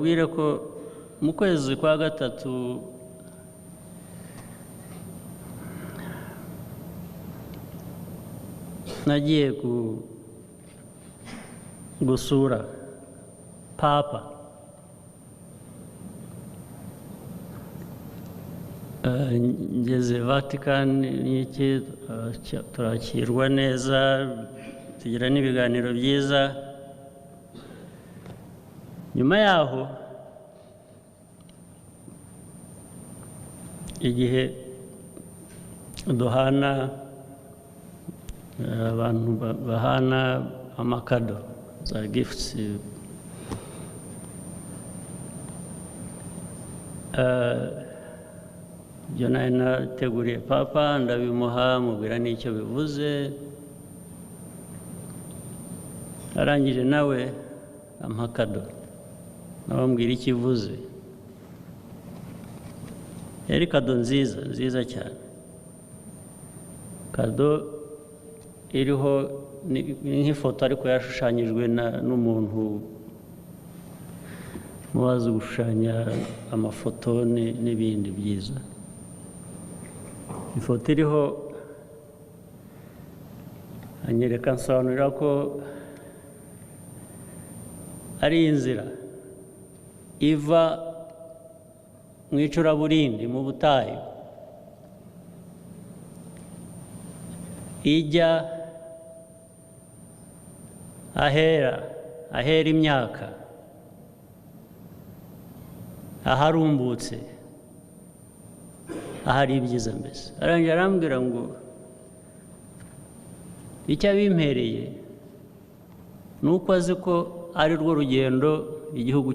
Wire ko mu kwezi kwa gatatu nagiye gusura Papa ngeze Vatican n'iki turakirwa neza tugira n'ibiganiro byiza. Nyuma yaho igihe duhana abantu bahana amakado za gifts ibyo nari nateguriye Papa ndabimuha mubwira n'icyo bivuze, arangije nawe ampa kado nabambwira ikivuze. Yari kado nziza cyane, kado iriho nk'ifoto ariko yashushanyijwe n'umuntu mubazi gushushanya amafoto n'ibindi byiza. Ifoto iriho anyereka nsobanurira ko ari inzira iva mu icuraburindi mu butayu ijya ahera imyaka aharumbutse ahari ibyiza. Mbese arangira arambwira ngo icyo abimpereye ni uko azi ko ari rwo rugendo igihugu